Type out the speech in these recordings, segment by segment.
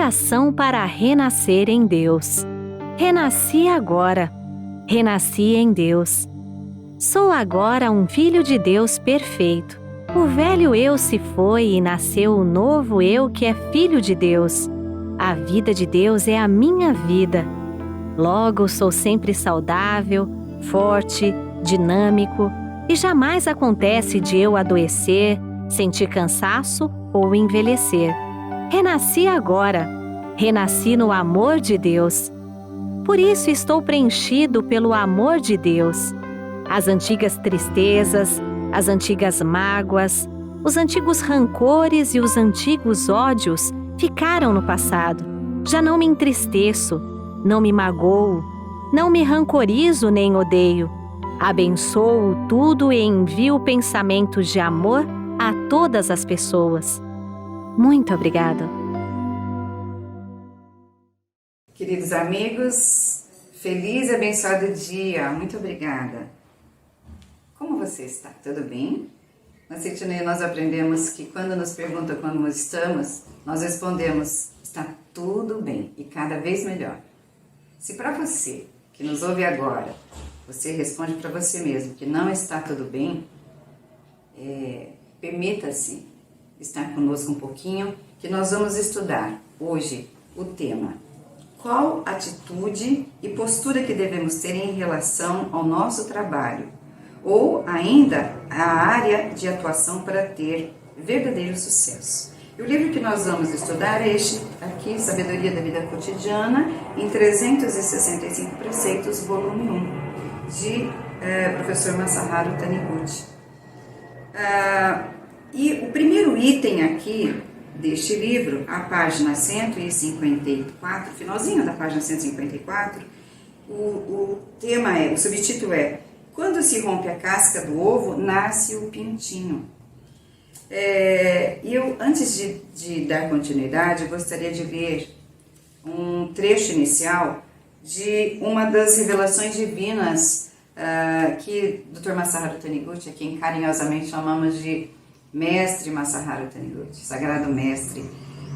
Oração para renascer em Deus. Renasci agora. Renasci em Deus. Sou agora um filho de Deus perfeito. O velho eu se foi e nasceu o novo eu que é filho de Deus. A vida de Deus é a minha vida. Logo, sou sempre saudável, forte, dinâmico e jamais acontece de eu adoecer, sentir cansaço ou envelhecer. Renasci agora. Renasci no amor de Deus. Por isso estou preenchido pelo amor de Deus. As antigas tristezas, as antigas mágoas, os antigos rancores e os antigos ódios ficaram no passado. Já não me entristeço, não me magoo, não me rancorizo nem odeio. Abençoo tudo e envio pensamentos de amor a todas as pessoas. Muito obrigada. Queridos amigos, feliz e abençoado dia. Muito obrigada. Como você está? Tudo bem? Na Sintonia nós aprendemos que quando nos perguntam como estamos, nós respondemos, está tudo bem e cada vez melhor. Se para você, que nos ouve agora, você responde para você mesmo que não está tudo bem, permita-se estar conosco um pouquinho, que nós vamos estudar hoje o tema: qual atitude e postura que devemos ter em relação ao nosso trabalho, ou ainda a área de atuação para ter verdadeiro sucesso. E o livro que nós vamos estudar é este aqui, Sabedoria da Vida Cotidiana, em 365 Preceitos, volume 1, de professor Masaharu Taniguchi. E o primeiro item aqui deste livro, a página 154, finalzinho da página 154, o tema o subtítulo é: quando se rompe a casca do ovo, nasce o pintinho. Eu, antes de dar continuidade, gostaria de ler um trecho inicial de uma das revelações divinas que Dr. Masaharu Taniguchi, a quem carinhosamente chamamos de Mestre Masaharu Taniguchi, Sagrado Mestre.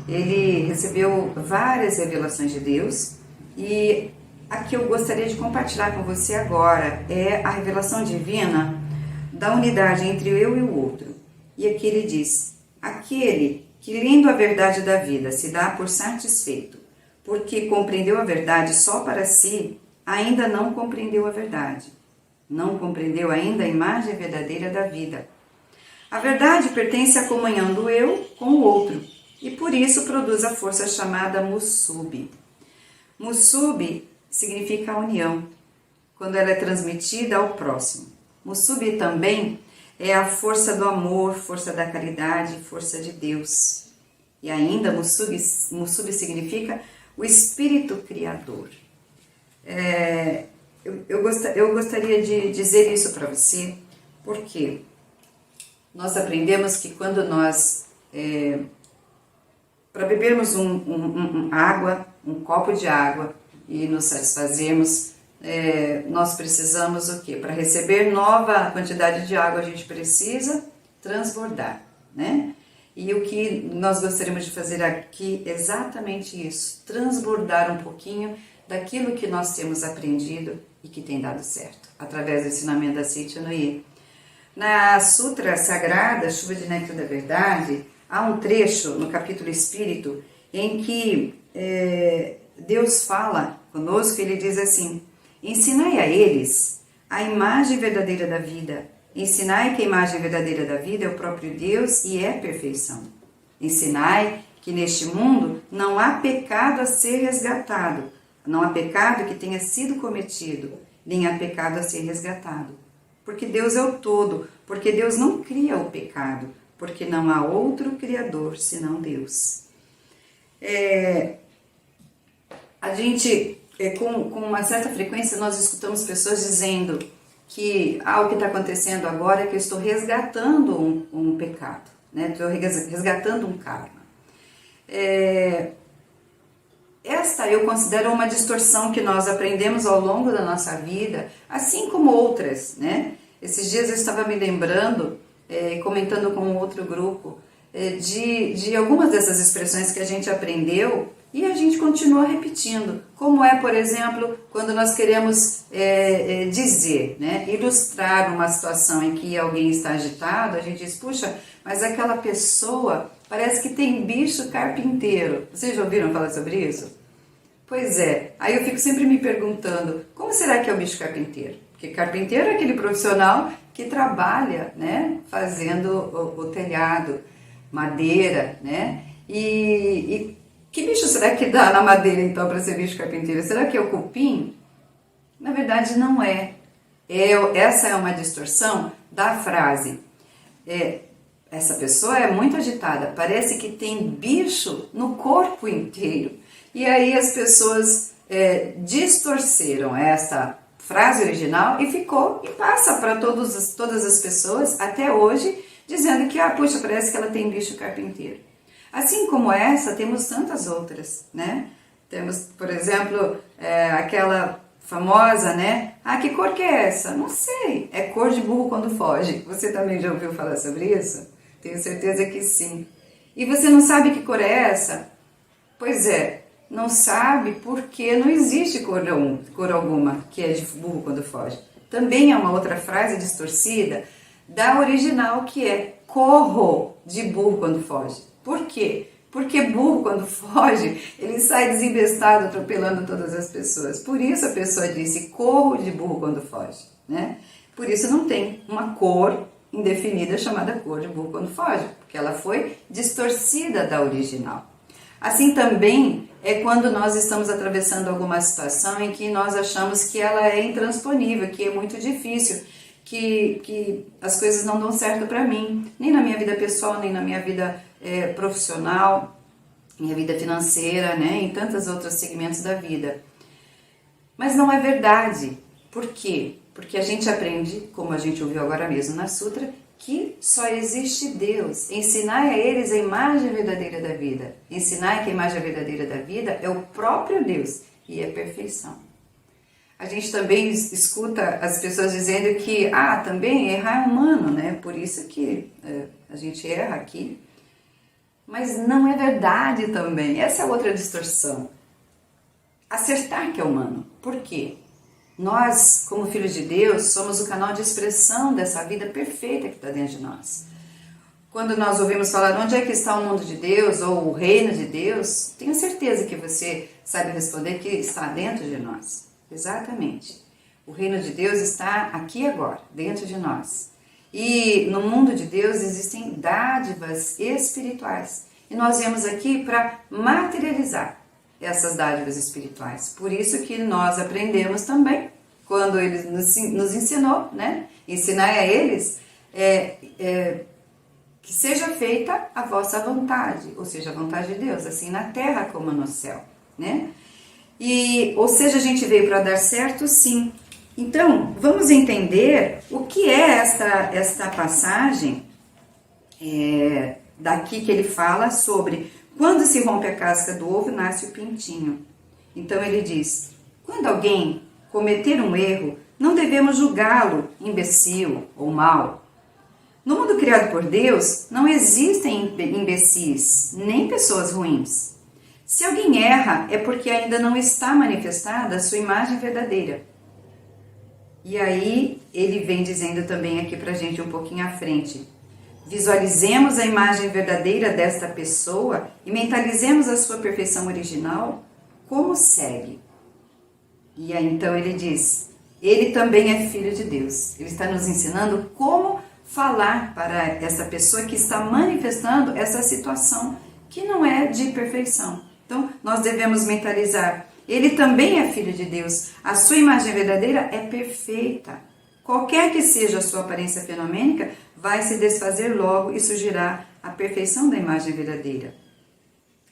Ele recebeu várias revelações de Deus e a que eu gostaria de compartilhar com você agora é a revelação divina da unidade entre eu e o outro. E aqui ele diz: aquele que, lendo a verdade da vida, se dá por satisfeito, porque compreendeu a verdade só para si, ainda não compreendeu a verdade. Não compreendeu ainda a imagem verdadeira da vida. A verdade pertence à comunhão do eu com o outro, e por isso produz a força chamada Musubi. Musubi significa a união, quando ela é transmitida ao próximo. Musubi também é a força do amor, força da caridade, força de Deus. E ainda Musubi significa o Espírito Criador. Eu gostaria de dizer isso para você, porque nós aprendemos que quando nós, para bebermos água, um copo de água e nos satisfazermos, nós precisamos o quê? Para receber nova quantidade de água, a gente precisa transbordar, né? E o que nós gostaríamos de fazer aqui é exatamente isso, transbordar um pouquinho daquilo que nós temos aprendido e que tem dado certo, através do ensinamento da Sintonia. Na Sutra Sagrada, Chuva de Néctar da Verdade, há um trecho no capítulo Espírito em que Deus fala conosco, ele diz assim: ensinai a eles a imagem verdadeira da vida. Ensinai que a imagem verdadeira da vida é o próprio Deus e é perfeição. Ensinai que neste mundo não há pecado a ser resgatado, não há pecado que tenha sido cometido, nem há pecado a ser resgatado. Porque Deus é o todo, porque Deus não cria o pecado, porque não há outro Criador senão Deus. A gente, com uma certa frequência, nós escutamos pessoas dizendo que o que está acontecendo agora é que eu estou resgatando um pecado, né? Estou resgatando um karma. Esta eu considero uma distorção que nós aprendemos ao longo da nossa vida, assim como outras, né? Esses dias eu estava me lembrando, comentando com um outro grupo, de algumas dessas expressões que a gente aprendeu e a gente continua repetindo, como é, por exemplo, quando nós queremos dizer, né, ilustrar uma situação em que alguém está agitado, a gente diz, puxa, mas aquela pessoa parece que tem bicho carpinteiro. Vocês já ouviram falar sobre isso? Pois é, aí eu fico sempre me perguntando, como será que é o bicho carpinteiro? Porque carpinteiro é aquele profissional que trabalha, né, fazendo o telhado, madeira, né, e que bicho será que dá na madeira, então, para ser bicho carpinteiro? Será que é o cupim? Na verdade, não é. Essa é uma distorção da frase. Essa pessoa é muito agitada, parece que tem bicho no corpo inteiro. E aí as pessoas distorceram essa frase original e passa para todas as pessoas, até hoje, dizendo que, puxa, parece que ela tem bicho carpinteiro. Assim como essa, temos tantas outras, né? Temos, por exemplo, aquela famosa, né? Que cor que é essa? Não sei, é cor de burro quando foge. Você também já ouviu falar sobre isso? Tenho certeza que sim. E você não sabe que cor é essa? Pois é, não sabe porque não existe cor alguma que é de burro quando foge. Também é uma outra frase distorcida da original que é corro de burro quando foge. Por quê? Porque burro, quando foge, ele sai desembestado, atropelando todas as pessoas. Por isso a pessoa disse corro de burro quando foge, né? Por isso não tem uma cor indefinida chamada cor de burro quando foge, porque ela foi distorcida da original. Assim também é quando nós estamos atravessando alguma situação em que nós achamos que ela é intransponível, que é muito difícil, que as coisas não dão certo para mim, nem na minha vida pessoal, nem na minha vida profissional, minha vida financeira, né, em tantos outros segmentos da vida. Mas não é verdade. Por quê? Porque a gente aprende, como a gente ouviu agora mesmo na Sutra, que só existe Deus. Ensinai a eles a imagem verdadeira da vida. Ensinai que a imagem verdadeira da vida é o próprio Deus e é perfeição. A gente também escuta as pessoas dizendo que, também errar é humano, né? Por isso que a gente erra aqui. Mas não é verdade também. Essa é outra distorção. Acertar que é humano. Por quê? Nós, como filhos de Deus, somos o canal de expressão dessa vida perfeita que está dentro de nós. Quando nós ouvimos falar onde é que está o mundo de Deus ou o reino de Deus, tenho certeza que você sabe responder que está dentro de nós. Exatamente. O reino de Deus está aqui agora, dentro de nós. E no mundo de Deus existem dádivas espirituais. E nós viemos aqui para materializar essas dádivas espirituais. Por isso que nós aprendemos também, quando ele nos ensinou, né? Ensinar a eles que seja feita a vossa vontade, ou seja, a vontade de Deus, assim na terra como no céu, né? Ou seja, a gente veio para dar certo, sim. Então, vamos entender o que é esta passagem daqui que ele fala sobre quando se rompe a casca do ovo, nasce o pintinho. Então ele diz, quando alguém cometer um erro, não devemos julgá-lo imbecil ou mau. No mundo criado por Deus, não existem imbecis, nem pessoas ruins. Se alguém erra, é porque ainda não está manifestada a sua imagem verdadeira. E aí, ele vem dizendo também aqui pra gente um pouquinho à frente. Visualizemos a imagem verdadeira desta pessoa e mentalizemos a sua perfeição original como segue. E aí, então, ele diz, ele também é filho de Deus. Ele está nos ensinando como falar para essa pessoa que está manifestando essa situação que não é de perfeição. Então, nós devemos mentalizar. Ele também é filho de Deus. A sua imagem verdadeira é perfeita. Qualquer que seja a sua aparência fenomênica, vai se desfazer logo e surgirá a perfeição da imagem verdadeira.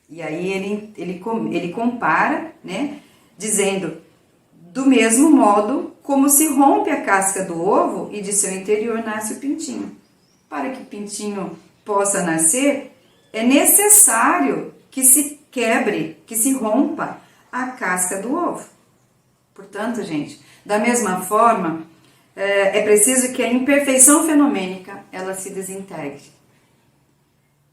E aí ele compara, né, dizendo, do mesmo modo como se rompe a casca do ovo e de seu interior nasce o pintinho. Para que o pintinho possa nascer, é necessário que se quebre, que se rompa a casca do ovo. Portanto, gente, da mesma forma, é preciso que a imperfeição fenomênica ela se desintegre.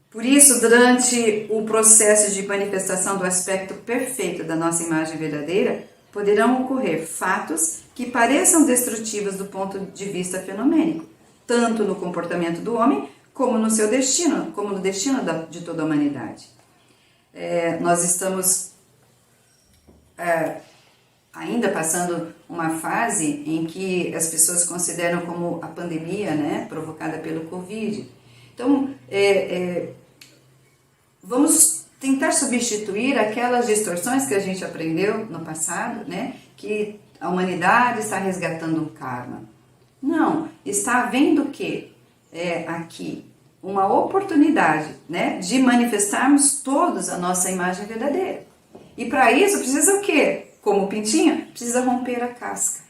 Por isso, durante o processo de manifestação do aspecto perfeito da nossa imagem verdadeira, poderão ocorrer fatos que pareçam destrutivos do ponto de vista fenomênico, tanto no comportamento do homem, como no seu destino, como no destino de toda a humanidade. Nós estamos ainda passando uma fase em que as pessoas consideram como a pandemia, né, provocada pelo Covid. Então, vamos tentar substituir aquelas distorções que a gente aprendeu no passado, né, que a humanidade está resgatando um karma. Não, está havendo o quê? Aqui uma oportunidade, né, de manifestarmos todos a nossa imagem verdadeira. E para isso precisa o quê? Como o pintinho, precisa romper a casca.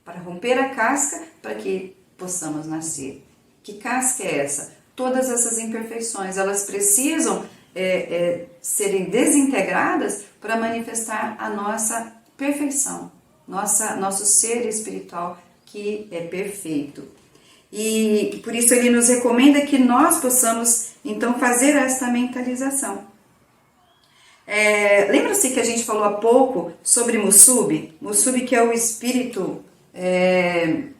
Para romper a casca, para que possamos nascer. Que casca é essa? Todas essas imperfeições, elas precisam serem desintegradas para manifestar a nossa perfeição, nosso ser espiritual que é perfeito. E por isso ele nos recomenda que nós possamos, então, fazer esta mentalização. Lembra-se que a gente falou há pouco sobre Musubi? Musubi, que é o espírito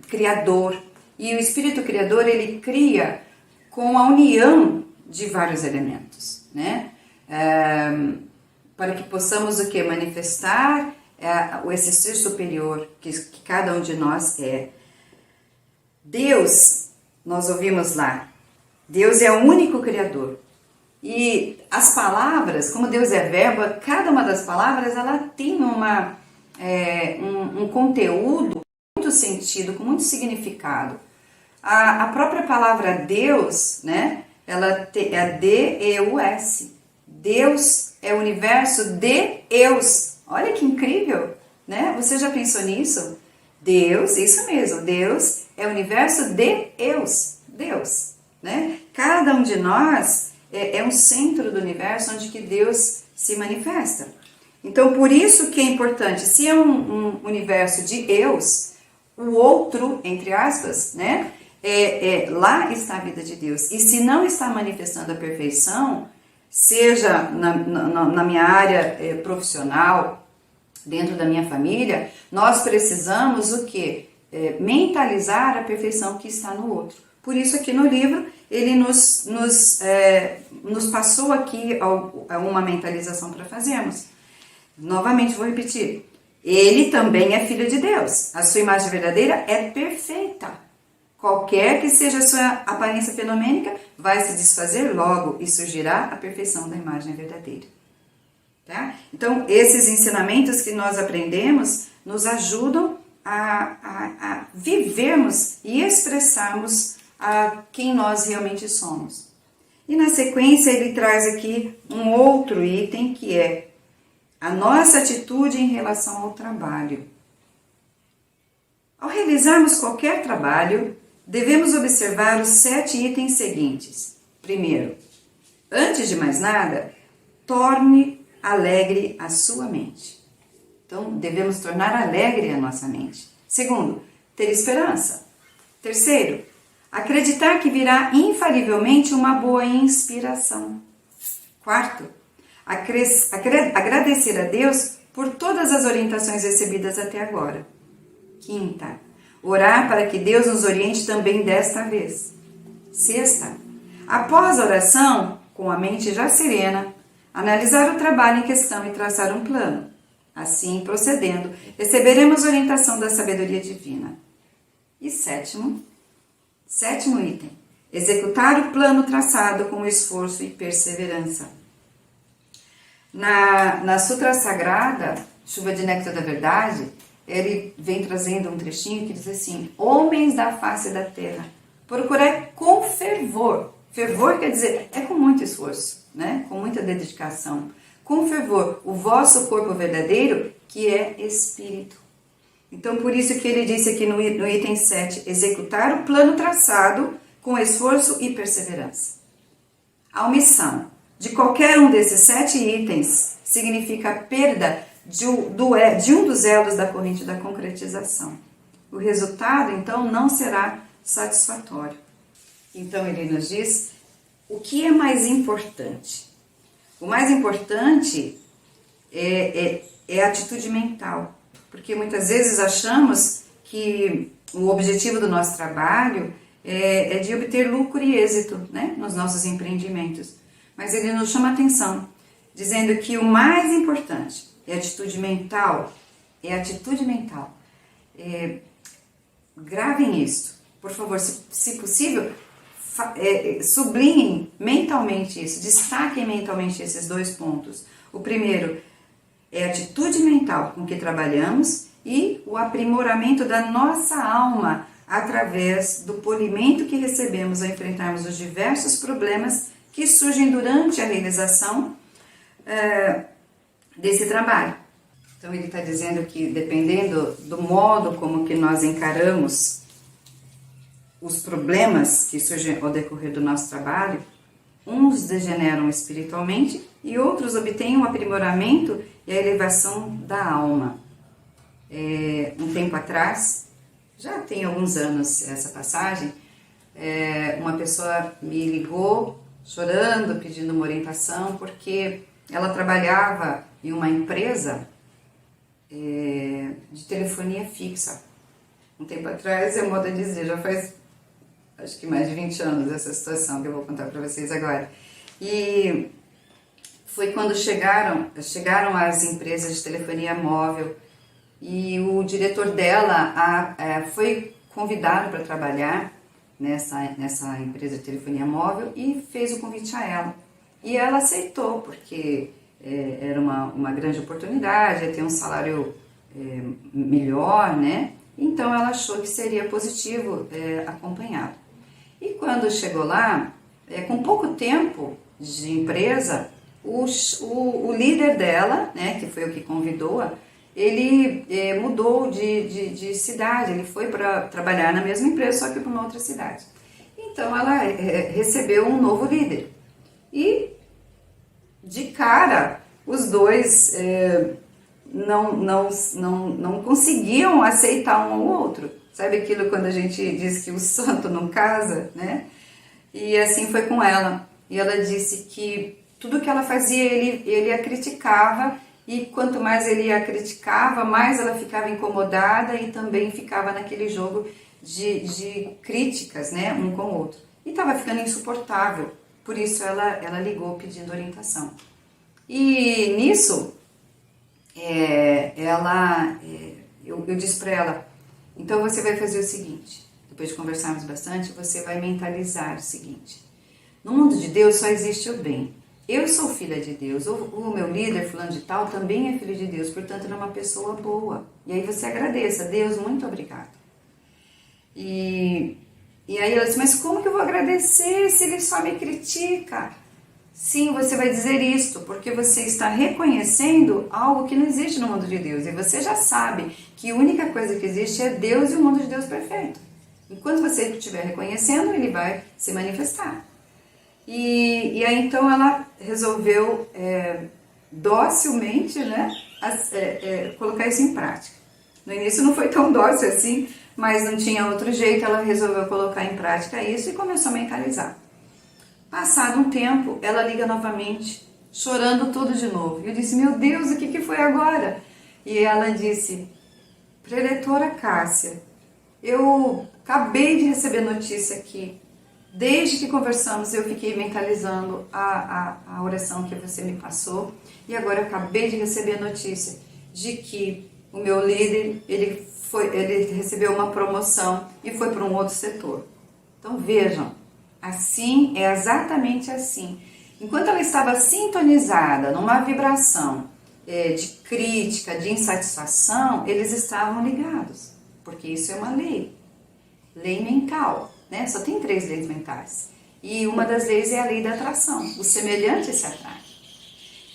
criador. E o espírito criador, ele cria com a união de vários elementos, né? Para que possamos o quê? Manifestar esse ser superior que cada um de nós é. Deus, nós ouvimos lá, Deus é o único criador. E as palavras, como Deus é verbo, cada uma das palavras, ela tem um conteúdo, muito sentido, com muito significado. A própria palavra Deus, né, ela é D-E-U-S. Deus é o universo de Eus. Olha que incrível, né? Você já pensou nisso? Deus, isso mesmo, Deus é o universo de Eus, Deus, né? Cada um de nós é um centro do universo onde que Deus se manifesta. Então, por isso que é importante, se é um universo de Eus, o outro, entre aspas, né? Lá está a vida de Deus. E se não está manifestando a perfeição, seja na minha área profissional, dentro da minha família, nós precisamos o quê? Mentalizar a perfeição que está no outro. Por isso aqui no livro, ele nos passou aqui uma mentalização para fazermos. Novamente vou repetir. Ele também é filho de Deus. A sua imagem verdadeira é perfeita. Qualquer que seja a sua aparência fenomênica, vai se desfazer logo e surgirá a perfeição da imagem verdadeira. Tá? Então, esses ensinamentos que nós aprendemos nos ajudam a vivermos e expressarmos quem nós realmente somos. E na sequência ele traz aqui um outro item que é a nossa atitude em relação ao trabalho. Ao realizarmos qualquer trabalho, devemos observar os 7 itens seguintes. Primeiro, antes de mais nada, torne alegre a sua mente. Então, devemos tornar alegre a nossa mente. Segundo, ter esperança. Terceiro, acreditar que virá infalivelmente uma boa inspiração. Quarto, agradecer a Deus por todas as orientações recebidas até agora. Quinta, orar para que Deus nos oriente também desta vez. Sexta, após a oração, com a mente já serena, analisar o trabalho em questão e traçar um plano. Assim, procedendo, receberemos orientação da sabedoria divina. E sétimo item, executar o plano traçado com esforço e perseverança. Na Sutra Sagrada, Chuva de Néctar da Verdade, ele vem trazendo um trechinho que diz assim: homens da face da terra, procurai com fervor. Fervor quer dizer, com muito esforço, né? Com muita dedicação. Com fervor, o vosso corpo verdadeiro, que é espírito. Então, por isso que ele disse aqui no item 7, executar o plano traçado com esforço e perseverança. A omissão de qualquer um desses 7 itens significa a perda de um dos elos da corrente da concretização. O resultado, então, não será satisfatório. Então, ele nos diz o que é mais importante? O mais importante é a atitude mental, porque muitas vezes achamos que o objetivo do nosso trabalho é de obter lucro e êxito, né, nos nossos empreendimentos. Mas ele nos chama a atenção, dizendo que o mais importante é a atitude mental. É a atitude mental. Gravem isso, por favor, se possível, sublinhem mentalmente isso, destaquem mentalmente esses 2 pontos. O primeiro é a atitude mental com que trabalhamos e o aprimoramento da nossa alma através do polimento que recebemos ao enfrentarmos os diversos problemas que surgem durante a realização desse trabalho. Então ele está dizendo que dependendo do modo como que nós encaramos os problemas que surgem ao decorrer do nosso trabalho, uns degeneram espiritualmente e outros obtêm um aprimoramento e a elevação da alma. Um tempo atrás, já tem alguns anos essa passagem, uma pessoa me ligou chorando, pedindo uma orientação, porque ela trabalhava em uma empresa de telefonia fixa. Um tempo atrás, é modo de dizer, já faz acho que mais de 20 anos essa situação que eu vou contar para vocês agora. E foi quando chegaram as empresas de telefonia móvel e o diretor dela foi convidado para trabalhar nessa empresa de telefonia móvel e fez o convite a ela. E ela aceitou, porque era uma grande oportunidade, ia ter um salário melhor, né? Então ela achou que seria positivo acompanhá-lo. E quando chegou lá, com pouco tempo de empresa, o líder dela, né, que foi o que convidou-a, ele mudou de cidade, ele foi para trabalhar na mesma empresa, só que para uma outra cidade. Então ela recebeu um novo líder. E de cara, os dois não conseguiam aceitar um ao outro. Sabe aquilo quando a gente diz que o santo não casa, né? E assim foi com ela. E ela disse que tudo que ela fazia, ele a criticava, e quanto mais ele a criticava, mais ela ficava incomodada e também ficava naquele jogo de críticas, né, um com o outro. E estava ficando insuportável, por isso ela ligou pedindo orientação. E nisso, eu disse para ela, então você vai fazer o seguinte, depois de conversarmos bastante, você vai mentalizar o seguinte: no mundo de Deus só existe o bem. Eu sou filha de Deus, o meu líder, fulano de tal, também é filho de Deus, portanto ele é uma pessoa boa. E aí você agradeça, Deus, muito obrigado. E aí ela disse, mas como que eu vou agradecer se ele só me critica? Sim, você vai dizer isto, porque você está reconhecendo algo que não existe no mundo de Deus. E você já sabe que a única coisa que existe é Deus e o mundo de Deus perfeito. Enquanto você estiver reconhecendo, ele vai se manifestar. E aí então ela resolveu docilmente, né, colocar isso em prática. No início não foi tão dócil assim, mas não tinha outro jeito, ela resolveu colocar em prática isso e começou a mentalizar. Passado um tempo, ela liga novamente, chorando tudo de novo. Eu disse, meu Deus, o que foi agora? E ela disse, preletora Cássia, eu acabei de receber notícia aqui. Desde que conversamos, eu fiquei mentalizando a oração que você me passou. E agora eu acabei de receber a notícia de que o meu líder, ele recebeu uma promoção e foi para um outro setor. Então vejam, assim, é exatamente assim. Enquanto ela estava sintonizada numa vibração de crítica, de insatisfação, eles estavam ligados. Porque isso é uma lei mental. Né? Só tem 3 leis mentais. E uma das leis é a lei da atração. O semelhante se atrai.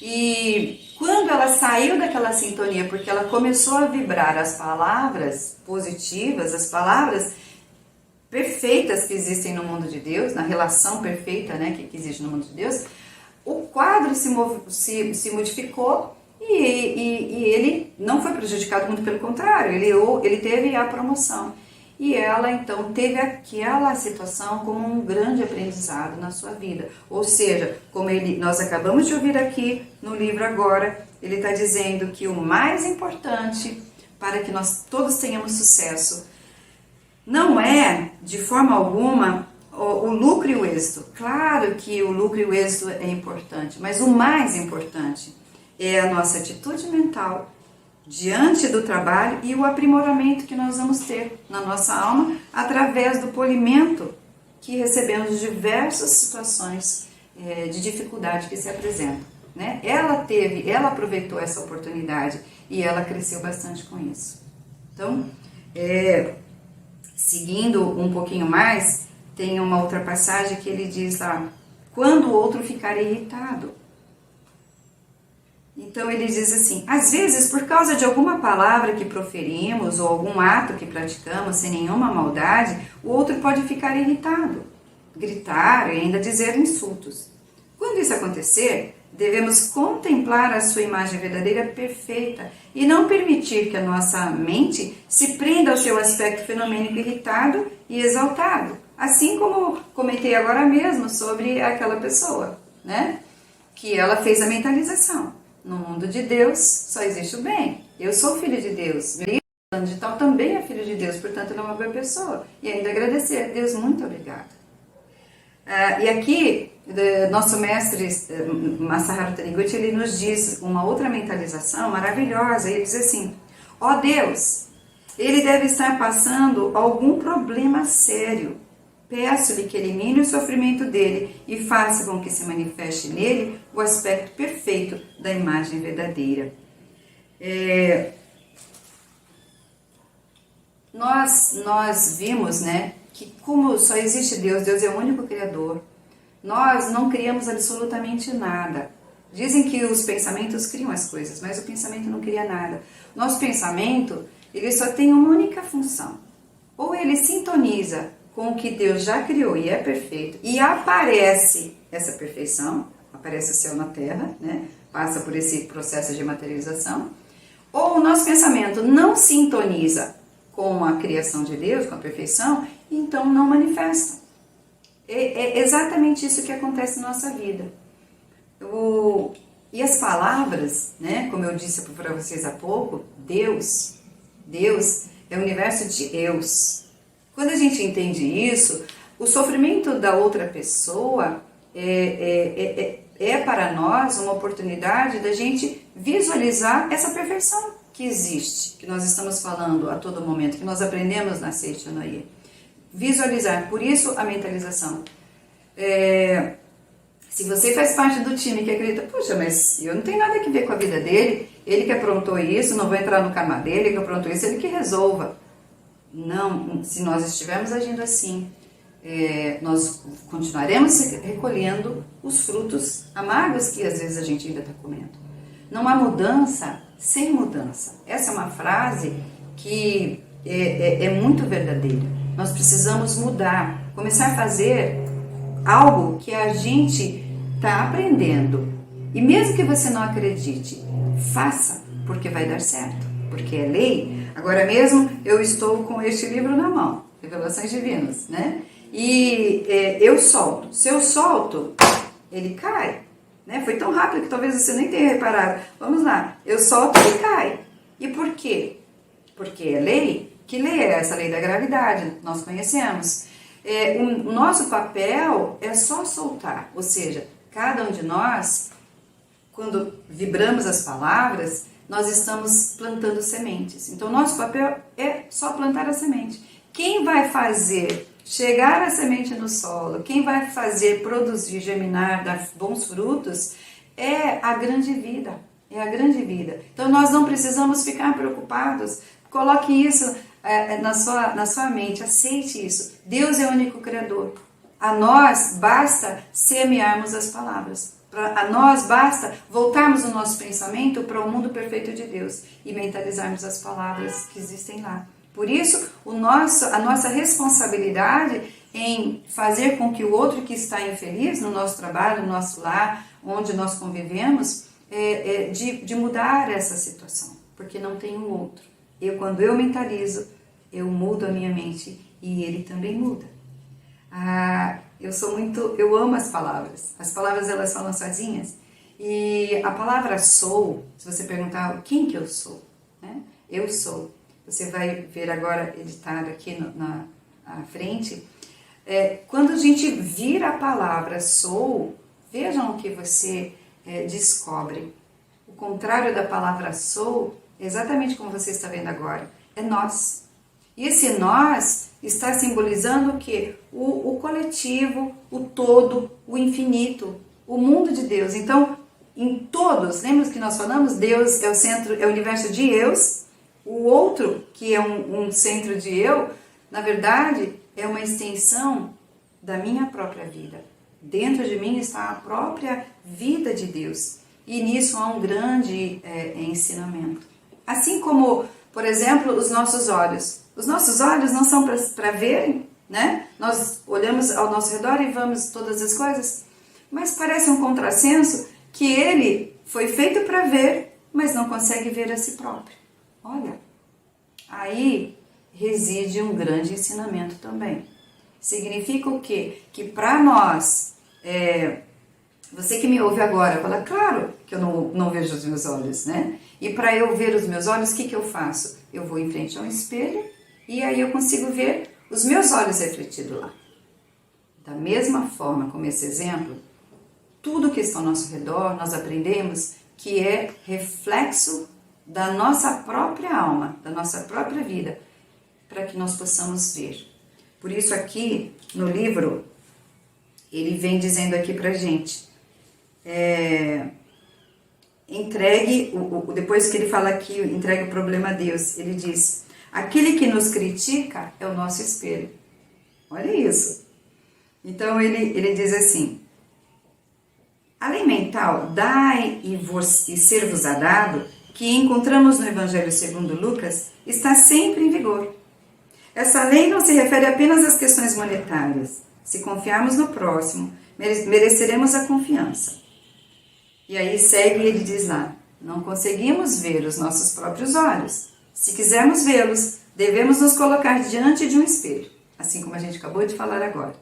E quando ela saiu daquela sintonia, porque ela começou a vibrar as palavras positivas, as palavras perfeitas que existem no mundo de Deus, na relação perfeita, né, que existe no mundo de Deus, o quadro se modificou e ele não foi prejudicado, muito pelo contrário, ele teve a promoção. e ela então teve aquela situação como um grande aprendizado na sua vida. Ou seja, como nós acabamos de ouvir aqui no livro agora, ele está dizendo que o mais importante para que nós todos tenhamos sucesso não é, de forma alguma, o lucro e o êxito. Claro que o lucro e o êxito é importante, mas o mais importante é a nossa atitude mental diante do trabalho e o aprimoramento que nós vamos ter na nossa alma através do polimento que recebemos de diversas situações de dificuldade que se apresentam, né? Ela aproveitou essa oportunidade e ela cresceu bastante com isso. Então, seguindo um pouquinho mais, tem uma outra passagem que ele diz lá, quando o outro ficar irritado. Então ele diz assim, às vezes por causa de alguma palavra que proferimos ou algum ato que praticamos sem nenhuma maldade, o outro pode ficar irritado, gritar e ainda dizer insultos. Quando isso acontecer, devemos contemplar a sua imagem verdadeira perfeita e não permitir que a nossa mente se prenda ao seu aspecto fenomênico irritado e exaltado. Assim como comentei agora mesmo sobre aquela pessoa, né? Que ela fez a mentalização. No mundo de Deus só existe o bem. Eu sou filho de Deus. Meu plano de tal também é filho de Deus, portanto ele é uma boa pessoa. E ainda agradecer a Deus, muito obrigado. E aqui, nosso mestre Masaharu Taniguchi, ele nos diz uma outra mentalização maravilhosa. Ele diz assim, ó Deus, ele deve estar passando algum problema sério. Peço-lhe que elimine o sofrimento dele e faça com que se manifeste nele o aspecto perfeito da imagem verdadeira. Nós vimos, né, que como só existe Deus, Deus é o único Criador, nós não criamos absolutamente nada. Dizem que os pensamentos criam as coisas, mas o pensamento não cria nada. Nosso pensamento, ele só tem uma única função. Ou ele sintoniza com o que Deus já criou e é perfeito, e aparece essa perfeição, aparece o céu na terra, né? Passa por esse processo de materialização, ou o nosso pensamento não sintoniza com a criação de Deus, com a perfeição, então não manifesta. É exatamente isso que acontece na nossa vida. E as palavras, né? Como eu disse para vocês há pouco, Deus é o universo de Deus. Quando a gente entende isso, o sofrimento da outra pessoa é para nós uma oportunidade da gente visualizar essa perfeição que existe, que nós estamos falando a todo momento, que nós aprendemos na Seishanoye. Visualizar, por isso a mentalização. Se você faz parte do time que acredita, puxa, mas eu não tenho nada a ver com a vida dele, ele que aprontou isso, não vou entrar no karma dele, ele que aprontou isso, ele que resolva. Não, se nós estivermos agindo assim, nós continuaremos recolhendo os frutos amargos que às vezes a gente ainda está comendo. Não há mudança sem mudança. Essa é uma frase que é muito verdadeira. Nós precisamos mudar, começar a fazer algo que a gente está aprendendo. E mesmo que você não acredite, faça, porque vai dar certo, porque é lei. Agora mesmo eu estou com este livro na mão, Revelações Divinas, né? E eu solto. Se eu solto, ele cai, né? Foi tão rápido que talvez você nem tenha reparado. Vamos lá, eu solto e ele cai. E por quê? Porque é lei. Que lei é essa? A lei da gravidade, nós conhecemos. O nosso papel é só soltar, ou seja, cada um de nós, quando vibramos as palavras, nós estamos plantando sementes. Então, nosso papel é só plantar a semente. Quem vai fazer chegar a semente no solo, quem vai fazer produzir, germinar, dar bons frutos, é a grande vida. É a grande vida. Então, nós não precisamos ficar preocupados. Coloque isso na sua mente, aceite isso. Deus é o único Criador. A nós basta semearmos as palavras. A nós basta voltarmos o nosso pensamento para o mundo perfeito de Deus e mentalizarmos as palavras que existem lá. Por isso, a nossa responsabilidade em fazer com que o outro que está infeliz no nosso trabalho, no nosso lar, onde nós convivemos, de mudar essa situação, porque não tem um outro. Quando eu mentalizo, eu mudo a minha mente e ele também muda. Eu amo as palavras. As palavras, elas falam sozinhas. E a palavra sou, se você perguntar quem que eu sou, né? Eu sou. Você vai ver agora editado aqui na frente. Quando a gente vira a palavra sou, vejam o que você descobre. O contrário da palavra sou, exatamente como você está vendo agora, é nós. E esse nós está simbolizando o quê? O coletivo, o todo, o infinito, o mundo de Deus. Então, em todos, lembra que nós falamos? Deus é o centro, é o universo de eus. O outro, que é um centro de eu, na verdade, é uma extensão da minha própria vida. Dentro de mim está a própria vida de Deus. E nisso há um grande ensinamento. Assim como, por exemplo, os nossos olhos. Os nossos olhos não são para verem, né? Nós olhamos ao nosso redor e vemos todas as coisas. Mas parece um contrassenso que ele foi feito para ver, mas não consegue ver a si próprio. Olha, aí reside um grande ensinamento também. Significa o quê? Que para nós, você que me ouve agora, fala, claro que eu não vejo os meus olhos, né? E para eu ver os meus olhos, o que eu faço? Eu vou em frente a um espelho e aí eu consigo ver os meus olhos refletidos lá. Da mesma forma, como esse exemplo, tudo que está ao nosso redor, nós aprendemos que é reflexo da nossa própria alma, da nossa própria vida, para que nós possamos ver. Por isso aqui, no livro, ele vem dizendo aqui pra gente, entregue, depois que ele fala aqui, entregue o problema a Deus, ele diz, aquele que nos critica é o nosso espelho. Olha isso. Então ele diz assim, a lei mental, dai e ser-vos-á dado, que encontramos no Evangelho segundo Lucas, está sempre em vigor. Essa lei não se refere apenas às questões monetárias. Se confiarmos no próximo, mereceremos a confiança. E aí segue ele diz lá, não conseguimos ver os nossos próprios olhos. Se quisermos vê-los, devemos nos colocar diante de um espelho, assim como a gente acabou de falar agora.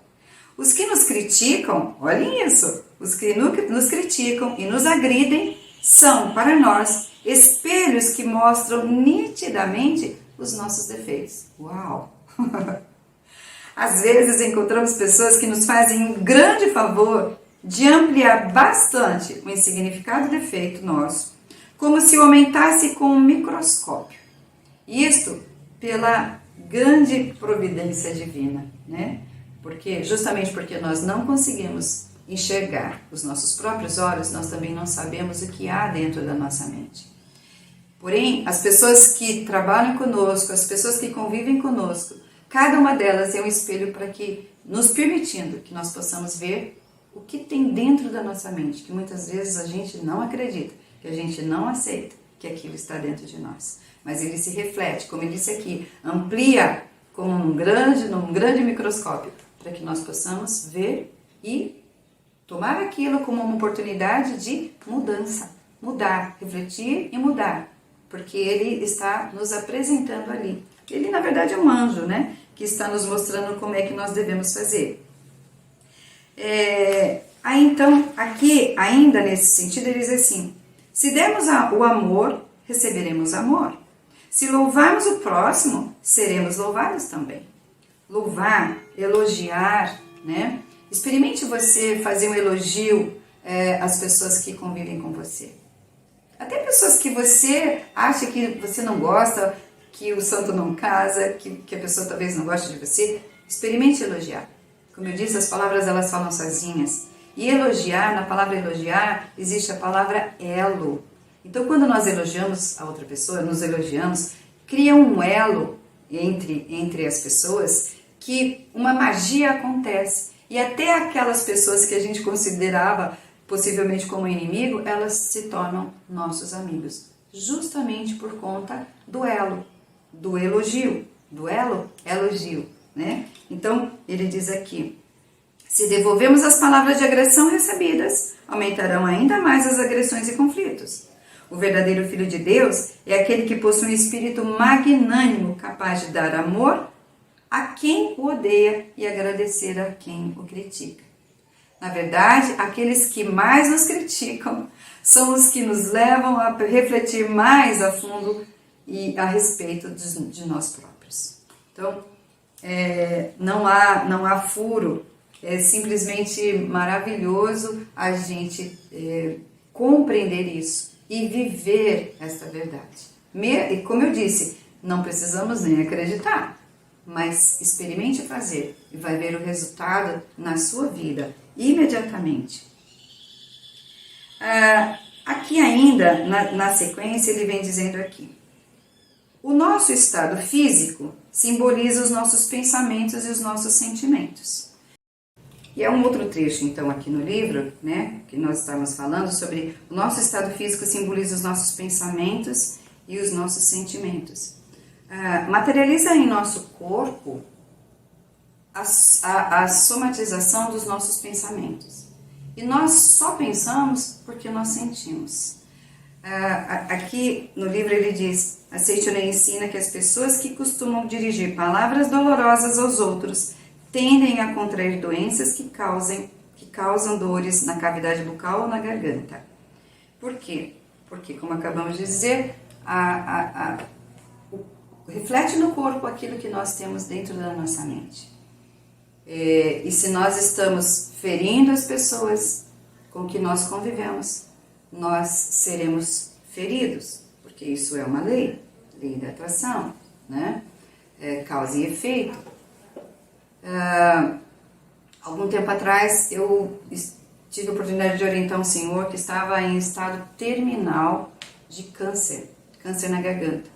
Os que nos criticam, olhem isso, os que nos criticam e nos agridem são, para nós, espelhos que mostram nitidamente os nossos defeitos. Uau! Às vezes encontramos pessoas que nos fazem um grande favor de ampliar bastante o insignificado defeito nosso, como se o aumentasse com um microscópio. Isto pela grande providência divina, né? Justamente porque nós não conseguimos enxergar os nossos próprios olhos, nós também não sabemos o que há dentro da nossa mente. Porém, as pessoas que trabalham conosco, as pessoas que convivem conosco, cada uma delas é um espelho para que, nos permitindo que nós possamos ver o que tem dentro da nossa mente, que muitas vezes a gente não acredita, que a gente não aceita que aquilo está dentro de nós. Mas ele se reflete, como ele disse aqui, amplia como num grande microscópio, para que nós possamos ver e tomar aquilo como uma oportunidade de mudança, mudar, refletir e mudar, porque ele está nos apresentando ali. Ele, na verdade, é um anjo, né? Que está nos mostrando como é que nós devemos fazer. Aí, então, aqui, ainda nesse sentido, ele diz assim, se dermos o amor, receberemos amor. Se louvarmos o próximo, seremos louvados também. Louvar, elogiar, né? Experimente você fazer um elogio às pessoas que convivem com você. Até pessoas que você acha que você não gosta, que o santo não casa, que a pessoa talvez não goste de você, experimente elogiar. Como eu disse, as palavras elas falam sozinhas. E elogiar, na palavra elogiar, existe a palavra elo. Então, quando nós elogiamos a outra pessoa, nos elogiamos, cria um elo entre as pessoas que uma magia acontece. E até aquelas pessoas que a gente considerava possivelmente como inimigo, elas se tornam nossos amigos. Justamente por conta do elo, do elogio. Do elo, elogio, né? Então, ele diz aqui, se devolvemos as palavras de agressão recebidas, aumentarão ainda mais as agressões e conflitos. O verdadeiro Filho de Deus é aquele que possui um espírito magnânimo, capaz de dar amor a quem o odeia e agradecer a quem o critica. Na verdade, aqueles que mais nos criticam são os que nos levam a refletir mais a fundo e a respeito de nós próprios. Então, não há furo, é simplesmente maravilhoso a gente compreender isso e viver esta verdade. E como eu disse, não precisamos nem acreditar, mas experimente fazer e vai ver o resultado na sua vida imediatamente. Aqui ainda, na sequência, ele vem dizendo aqui: o nosso estado físico simboliza os nossos pensamentos e os nossos sentimentos. E é um outro trecho, então, aqui no livro, né, que nós estamos falando sobre o nosso estado físico simboliza os nossos pensamentos e os nossos sentimentos. Materializa em nosso corpo a somatização dos nossos pensamentos. E nós só pensamos porque nós sentimos. Aqui no livro ele diz: a Seichonen ensina que as pessoas que costumam dirigir palavras dolorosas aos outros tendem a contrair doenças que causam dores na cavidade bucal ou na garganta. Por quê? Porque, como acabamos de dizer, reflete no corpo aquilo que nós temos dentro da nossa mente. E se nós estamos ferindo as pessoas com que nós convivemos, nós seremos feridos, porque isso é uma lei da atração, né? Causa e efeito. Algum tempo atrás eu tive a oportunidade de orientar um senhor que estava em estado terminal de câncer na garganta.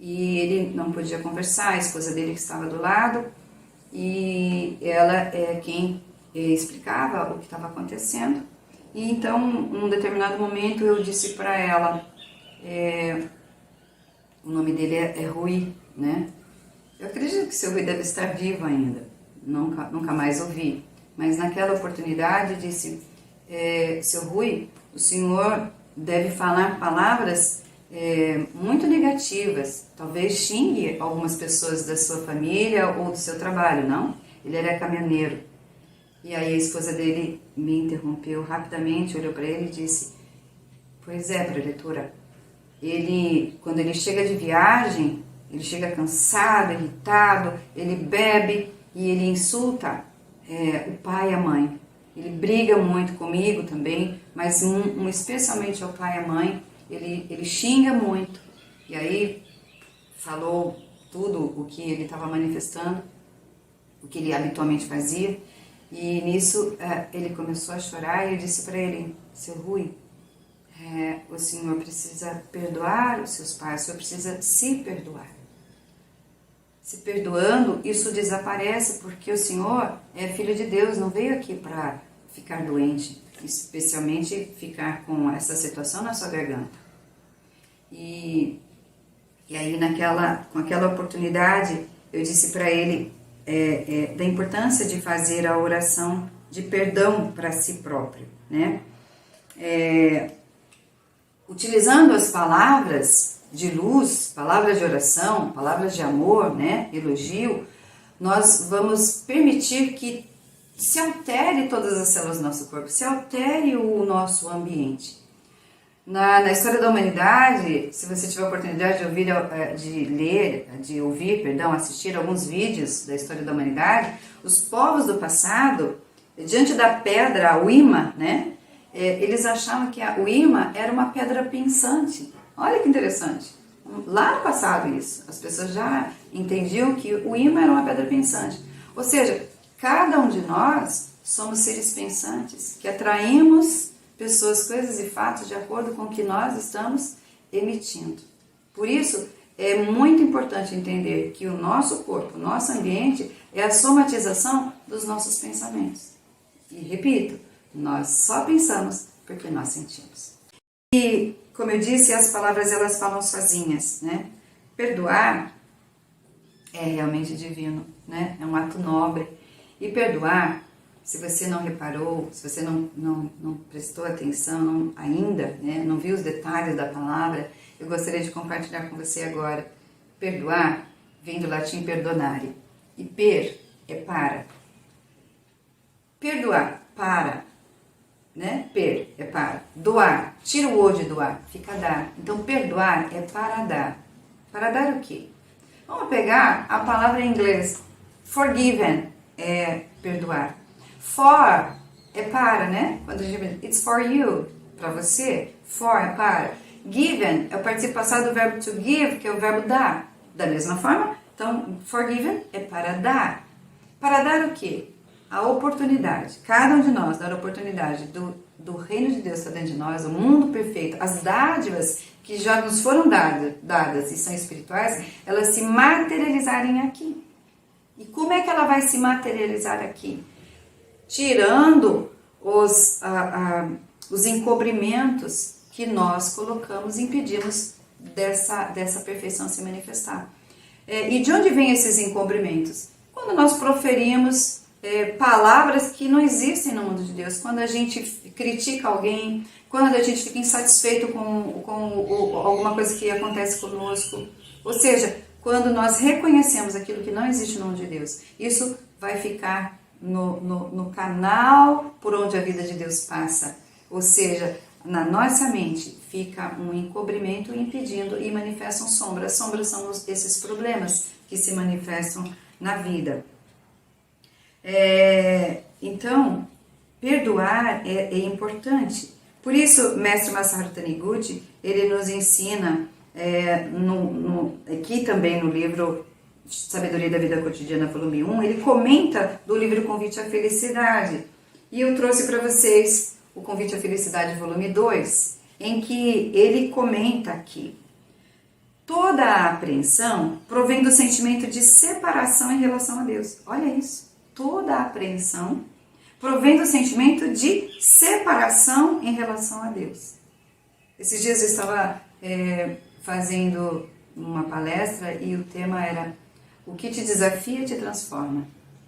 E ele não podia conversar, a esposa dele que estava do lado, e ela é quem explicava o que estava acontecendo. E então, num determinado momento, eu disse para ela, o nome dele é Rui, né? Eu acredito que seu Rui deve estar vivo ainda, nunca mais ouvi. Mas naquela oportunidade disse, seu Rui, o senhor deve falar palavras muito negativas, talvez xingue algumas pessoas da sua família ou do seu trabalho, não? Ele era caminhoneiro. E aí a esposa dele me interrompeu rapidamente, olhou para ele e disse, pois é, preletora, quando ele chega de viagem, ele chega cansado, irritado, ele bebe e ele insulta o pai e a mãe. Ele briga muito comigo também, mas especialmente ao pai e à mãe, ele xinga muito. E aí falou tudo o que ele estava manifestando, o que ele habitualmente fazia. E nisso ele começou a chorar e eu disse para ele, seu Rui, o senhor precisa perdoar os seus pais, o senhor precisa se perdoar. Se perdoando, isso desaparece, porque o senhor é filho de Deus, não veio aqui para ficar doente, especialmente ficar com essa situação na sua garganta. E aí com aquela oportunidade, eu disse para ele da importância de fazer a oração de perdão para si próprio, né? Utilizando as palavras de luz, palavras de oração, palavras de amor, né? Elogio, nós vamos permitir que se altere todas as células do nosso corpo, se altere o nosso ambiente. Na história da humanidade, se você tiver a oportunidade de assistir alguns vídeos da história da humanidade, os povos do passado, diante da pedra, a uima, né? Eles achavam que o imã era uma pedra pensante. Olha que interessante. Lá no passado isso, as pessoas já entendiam que o imã era uma pedra pensante. Ou seja, cada um de nós somos seres pensantes, que atraímos pessoas, coisas e fatos de acordo com o que nós estamos emitindo. Por isso, é muito importante entender que o nosso corpo, o nosso ambiente, é a somatização dos nossos pensamentos. E repito, nós só pensamos porque nós sentimos. E, como eu disse, as palavras elas falam sozinhas, né? Perdoar é realmente divino, né? É um ato nobre. E perdoar se você não reparou, se você não prestou atenção ainda, né, não viu os detalhes da palavra, eu gostaria de compartilhar com você agora. Perdoar vem do latim perdonare. E per é para. Perdoar, para. Né? Per é para. Doar, tira o o de doar, fica dar. Então, perdoar é para dar. Para dar o quê? Vamos pegar a palavra em inglês. Forgiven é perdoar. For é para, né? Quando a gente diz it's for you, para você. For é para. Given é o participio passado do verbo to give, que é o verbo dar. Da mesma forma, então, forgiven é para dar. Para dar o quê? A oportunidade. Cada um de nós dar a oportunidade do reino de Deus está dentro de nós, o mundo perfeito, as dádivas que já nos foram dadas e são espirituais, elas se materializarem aqui. E como é que ela vai se materializar aqui? Tirando os encobrimentos que nós colocamos e impedimos dessa perfeição se manifestar. E de onde vêm esses encobrimentos? Quando nós proferimos palavras que não existem no mundo de Deus, quando a gente critica alguém, quando a gente fica insatisfeito com alguma coisa que acontece conosco, ou seja, quando nós reconhecemos aquilo que não existe no mundo de Deus, isso vai ficar no canal por onde a vida de Deus passa, ou seja, na nossa mente fica um encobrimento impedindo e manifestam sombras. Sombras são esses problemas que se manifestam na vida. Então, perdoar é importante. Por isso, Mestre Masaru Taniguchi, ele nos ensina, aqui também no livro Sabedoria da Vida Cotidiana, volume 1, ele comenta do livro Convite à Felicidade. E eu trouxe para vocês o Convite à Felicidade, volume 2, em que ele comenta aqui: toda a apreensão provém do sentimento de separação em relação a Deus. Olha isso. Toda a apreensão provém do sentimento de separação em relação a Deus. Esses dias eu estava fazendo uma palestra e o tema era: o que te desafia te transforma.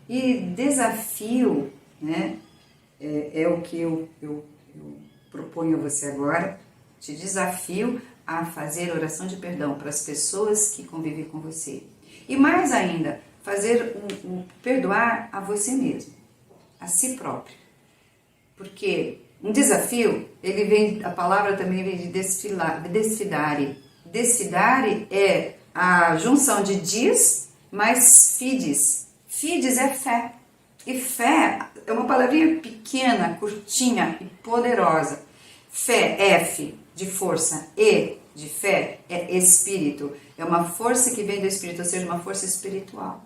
E desafio, né, é o que eu proponho a você agora. Te desafio a fazer oração de perdão para as pessoas que convivem com você. E mais ainda, fazer perdoar a você mesmo, a si próprio. Porque um desafio, a palavra também vem de desfidare. Desfidare é a junção de dis mais fides. Fides é fé. E fé é uma palavrinha pequena, curtinha e poderosa. Fé, F, de força, E, de fé, é espírito. É uma força que vem do espírito, ou seja, uma força espiritual.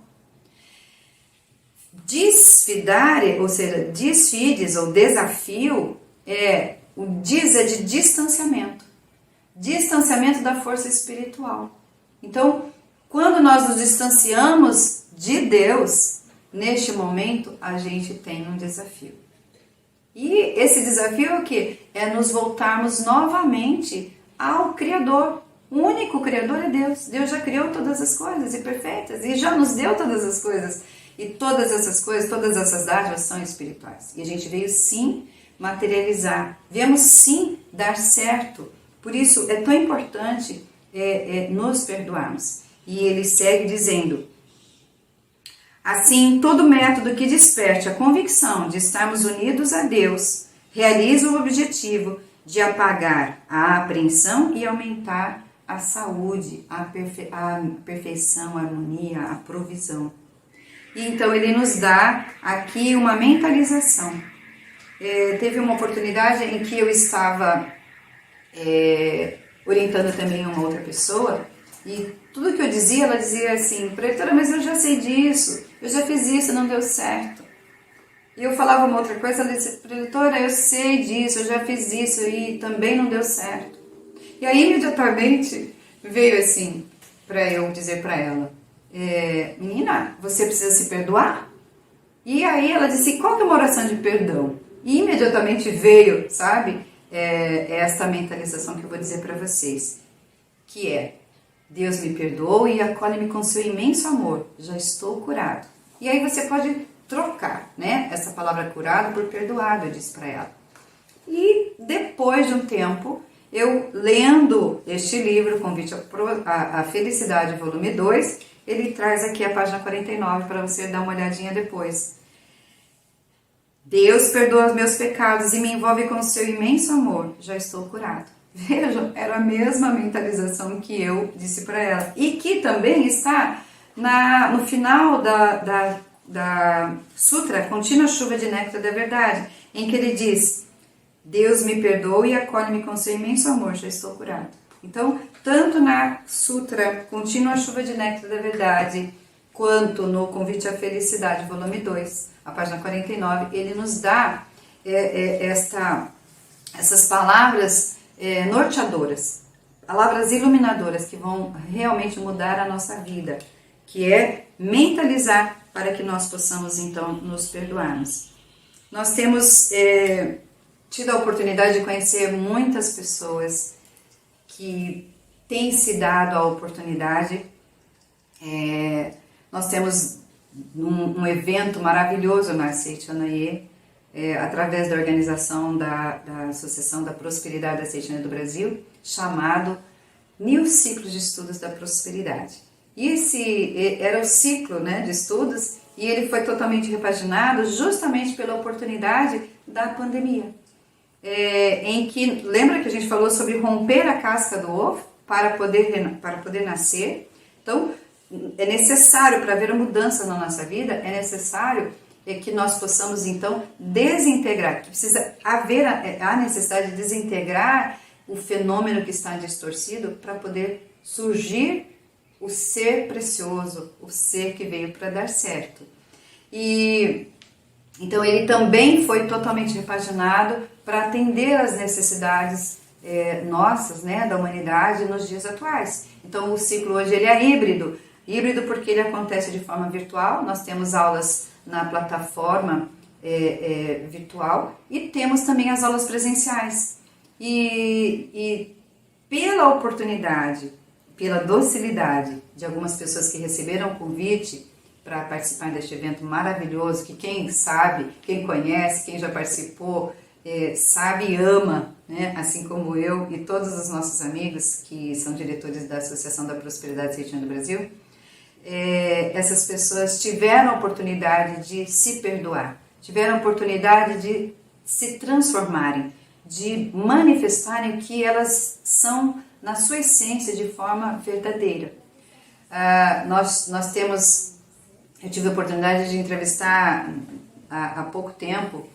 Desfidare, ou seja, desfides ou desafio, o dis é de distanciamento. Distanciamento da força espiritual. Então, quando nós nos distanciamos de Deus, neste momento, a gente tem um desafio. E esse desafio é o quê? É nos voltarmos novamente ao Criador. O único Criador é Deus. Deus já criou todas as coisas e perfeitas, e já nos deu todas as coisas. E todas essas coisas, todas essas dádivas são espirituais. E a gente veio sim materializar. Viemos sim dar certo. Por isso é tão importante nos perdoarmos. E ele segue dizendo: assim, todo método que desperte a convicção de estarmos unidos a Deus realiza o objetivo de apagar a apreensão e aumentar a saúde, a perfeição, a harmonia, a provisão. E então ele nos dá aqui uma mentalização. Teve uma oportunidade em que eu estava orientando também uma outra pessoa, e tudo que eu dizia, ela dizia assim: preletora, mas eu já sei disso, eu já fiz isso, não deu certo. E eu falava uma outra coisa, ela disse: preletora, eu sei disso, eu já fiz isso e também não deu certo. E aí imediatamente veio assim, para eu dizer para ela: menina, você precisa se perdoar? E aí ela disse: qual que é uma oração de perdão? E imediatamente veio, sabe, esta mentalização que eu vou dizer para vocês, que é: Deus me perdoou e acolhe-me com seu imenso amor, já estou curado. E aí você pode trocar, né, essa palavra curado por perdoado, eu disse para ela. E depois de um tempo, eu lendo este livro, Convite à Felicidade, volume 2, ele traz aqui a página 49 para você dar uma olhadinha depois. Deus perdoa os meus pecados e me envolve com o seu imenso amor, já estou curado. Vejam, era a mesma mentalização que eu disse para ela. E que também está no final da Sutra, Contínua Chuva de Néctar da Verdade, em que ele diz: Deus me perdoa e acolhe-me com seu imenso amor, já estou curado. Então, tanto na Sutra Contínua Chuva de Néctar da Verdade, quanto no Convite à Felicidade, volume 2, a página 49, ele nos dá essas palavras norteadoras, palavras iluminadoras que vão realmente mudar a nossa vida, que é mentalizar para que nós possamos então nos perdoarmos. Nós temos tido a oportunidade de conhecer muitas pessoas que têm se dado a oportunidade. Nós temos um evento maravilhoso na Seitianaye, através da organização da Associação da Prosperidade da Seitianaye do Brasil, chamado New Ciclo de Estudos da Prosperidade. E esse era o ciclo, né, de estudos, e ele foi totalmente repaginado justamente pela oportunidade da pandemia. Em que, lembra que a gente falou sobre romper a casca do ovo para poder nascer? Então, é necessário, para haver mudança na nossa vida, é necessário que nós possamos, então, desintegrar, que precisa haver a necessidade de desintegrar o fenômeno que está distorcido para poder surgir o ser precioso, o ser que veio para dar certo. E então ele também foi totalmente repaginado para atender às necessidades nossas, né, da humanidade nos dias atuais. Então o ciclo hoje ele é híbrido porque ele acontece de forma virtual. Nós temos aulas na plataforma virtual e temos também as aulas presenciais. E pela oportunidade, pela docilidade de algumas pessoas que receberam o convite para participar deste evento maravilhoso, que quem sabe, quem conhece, quem já participou, sabe e ama, né? Assim como eu e todos os nossos amigos que são diretores da Associação da Prosperidade Seitianaye do Brasil, essas pessoas tiveram a oportunidade de se perdoar, tiveram a oportunidade de se transformarem, de manifestarem o que elas são na sua essência de forma verdadeira. Nós temos, eu tive a oportunidade de entrevistar há pouco tempo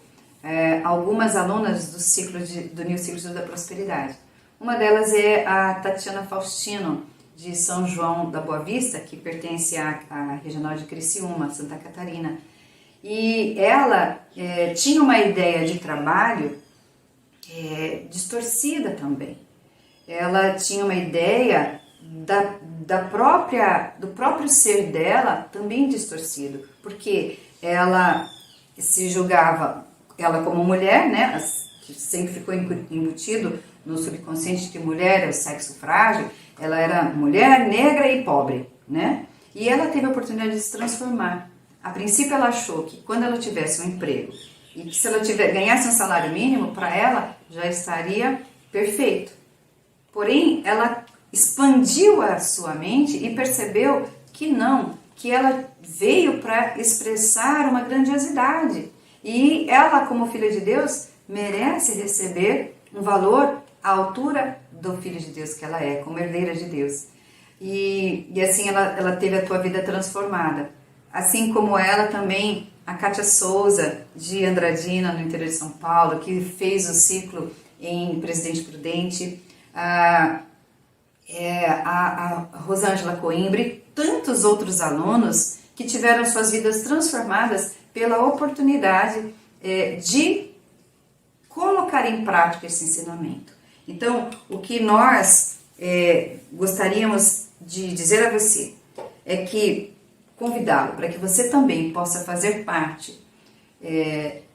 algumas alunas do New Ciclo da Prosperidade. Uma delas é a Tatiana Faustino, de São João da Boa Vista, que pertence à regional de Criciúma, Santa Catarina. E ela tinha uma ideia de trabalho distorcida também. Ela tinha uma ideia do próprio ser dela também distorcido, porque ela se julgava, ela como mulher, né, que sempre ficou embutido no subconsciente que mulher é o sexo frágil, ela era mulher, negra e pobre, né, e ela teve a oportunidade de se transformar. A princípio ela achou que quando ela tivesse um emprego e que se ela ganhasse um salário mínimo, para ela já estaria perfeito. Porém, ela expandiu a sua mente e percebeu que não, que ela veio para expressar uma grandiosidade. E ela, como filha de Deus, merece receber um valor à altura do Filho de Deus que ela é, como herdeira de Deus. E assim ela teve a tua vida transformada. Assim como ela também, a Kátia Souza, de Andradina, no interior de São Paulo, que fez o ciclo em Presidente Prudente, a Rosângela Coimbra, tantos outros alunos que tiveram suas vidas transformadas pela oportunidade de colocar em prática esse ensinamento. Então, o que nós gostaríamos de dizer a você é que convidá-lo para que você também possa fazer parte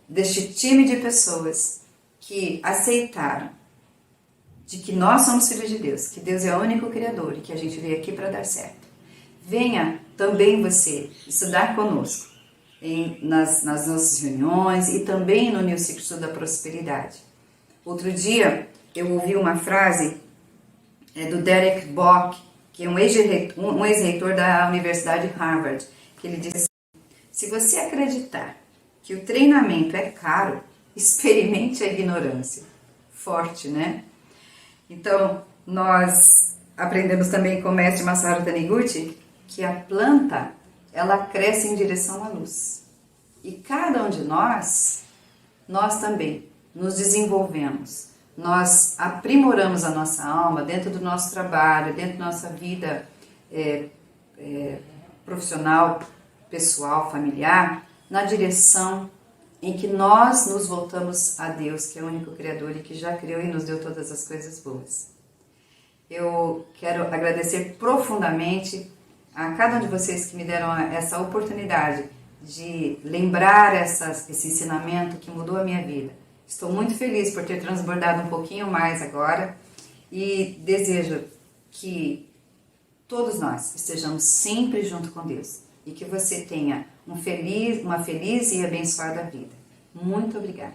deste time de pessoas que aceitaram de que nós somos filhos de Deus, que Deus é o único Criador e que a gente veio aqui para dar certo. Venha também você estudar conosco. nas nossas reuniões e também no New Ciclo da Prosperidade. Outro dia eu ouvi uma frase do Derek Bock, que é um ex-reitor da Universidade de Harvard, que ele disse assim: se você acreditar que o treinamento é caro, experimente a ignorância. Forte, né? Então, nós aprendemos também com o mestre Masaru Taniguchi que a planta, ela cresce em direção à luz. E cada um de nós também nos desenvolvemos. Nós aprimoramos a nossa alma dentro do nosso trabalho, dentro da nossa vida profissional, pessoal, familiar, na direção em que nós nos voltamos a Deus, que é o único Criador e que já criou e nos deu todas as coisas boas. Eu quero agradecer profundamente a cada um de vocês que me deram essa oportunidade de lembrar esse ensinamento que mudou a minha vida. Estou muito feliz por ter transbordado um pouquinho mais agora e desejo que todos nós estejamos sempre junto com Deus e que você tenha uma feliz e abençoada vida. Muito obrigada.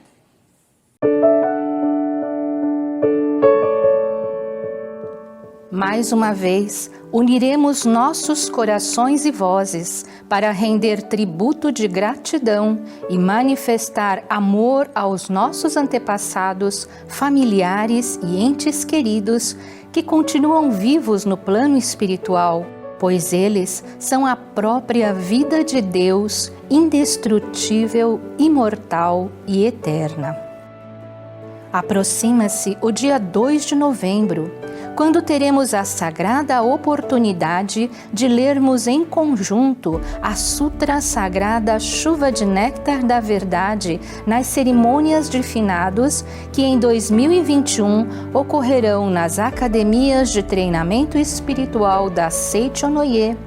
Mais uma vez, uniremos nossos corações e vozes para render tributo de gratidão e manifestar amor aos nossos antepassados, familiares e entes queridos que continuam vivos no plano espiritual, pois eles são a própria vida de Deus, indestrutível, imortal e eterna. Aproxima-se o dia 2 de novembro, quando teremos a sagrada oportunidade de lermos em conjunto a Sutra Sagrada Chuva de Néctar da Verdade nas cerimônias de finados que em 2021 ocorrerão nas academias de treinamento espiritual da Seichonoye,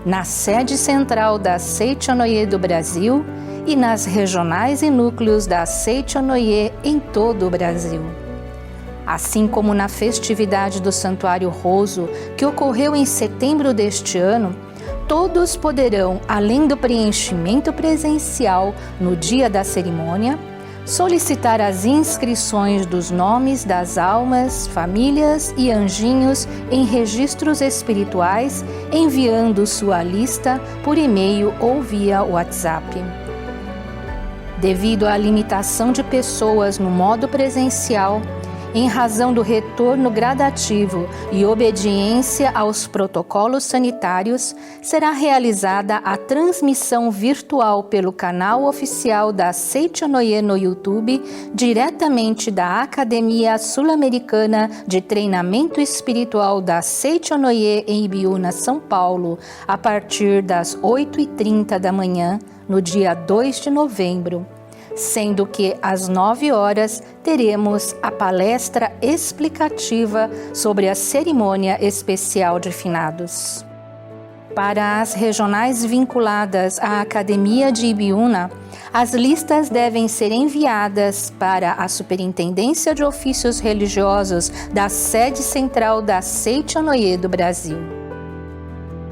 na sede central da Seichonoye do Brasil e nas regionais e núcleos da Seichonoye em todo o Brasil. Assim como na festividade do Santuário Roso, que ocorreu em setembro deste ano, todos poderão, além do preenchimento presencial no dia da cerimônia, solicitar as inscrições dos nomes das almas, famílias e anjinhos em registros espirituais, enviando sua lista por e-mail ou via WhatsApp. Devido à limitação de pessoas no modo presencial, em razão do retorno gradativo e obediência aos protocolos sanitários, será realizada a transmissão virtual pelo canal oficial da Seichonoye no YouTube, diretamente da Academia Sul-Americana de Treinamento Espiritual da Seichonoye em Ibiúna, São Paulo, a partir das 8h30 da manhã, no dia 2 de novembro. Sendo que às 9 horas teremos a palestra explicativa sobre a cerimônia especial de finados. Para as regionais vinculadas à Academia de Ibiúna, as listas devem ser enviadas para a Superintendência de Ofícios Religiosos da sede central da Seichonoye do Brasil.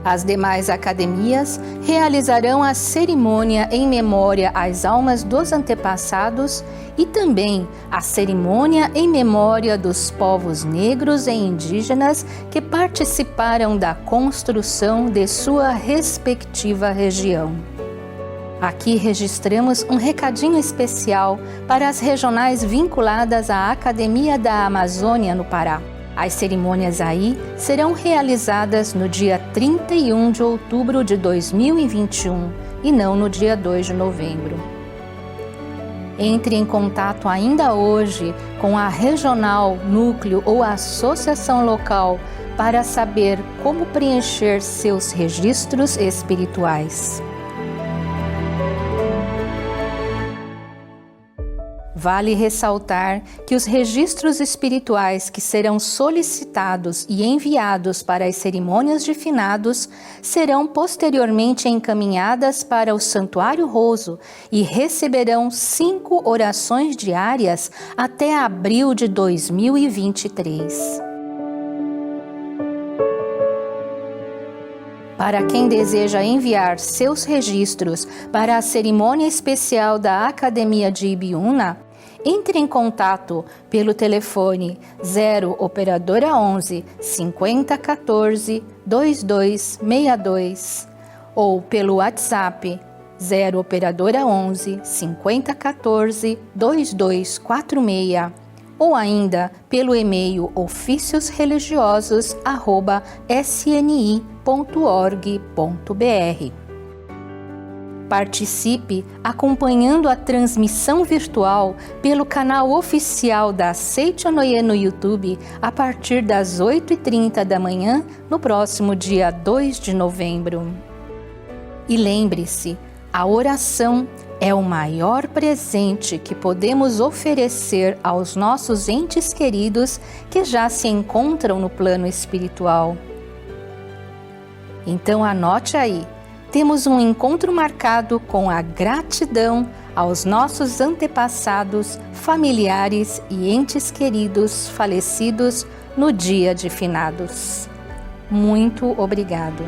As demais academias realizarão a cerimônia em memória às almas dos antepassados e também a cerimônia em memória dos povos negros e indígenas que participaram da construção de sua respectiva região. Aqui registramos um recadinho especial para as regionais vinculadas à Academia da Amazônia, no Pará. As cerimônias aí serão realizadas no dia 31 de outubro de 2021 e não no dia 2 de novembro. Entre em contato ainda hoje com a regional, núcleo ou associação local para saber como preencher seus registros espirituais. Vale ressaltar que os registros espirituais que serão solicitados e enviados para as cerimônias de finados serão posteriormente encaminhadas para o Santuário Roso e receberão 5 orações diárias até abril de 2023. Para quem deseja enviar seus registros para a cerimônia especial da Academia de Ibiúna, entre em contato pelo telefone 0 operadora 11 5014 2262 ou pelo WhatsApp 0 operadora 11 5014 2246 ou ainda pelo e-mail oficiosreligiosos@sni.org.br. Participe acompanhando a transmissão virtual pelo canal oficial da Seichonoye no YouTube a partir das 8h30 da manhã no próximo dia 2 de novembro. E lembre-se, a oração é o maior presente que podemos oferecer aos nossos entes queridos que já se encontram no plano espiritual. Então anote aí. Temos um encontro marcado com a gratidão aos nossos antepassados, familiares e entes queridos falecidos no dia de finados. Muito obrigado.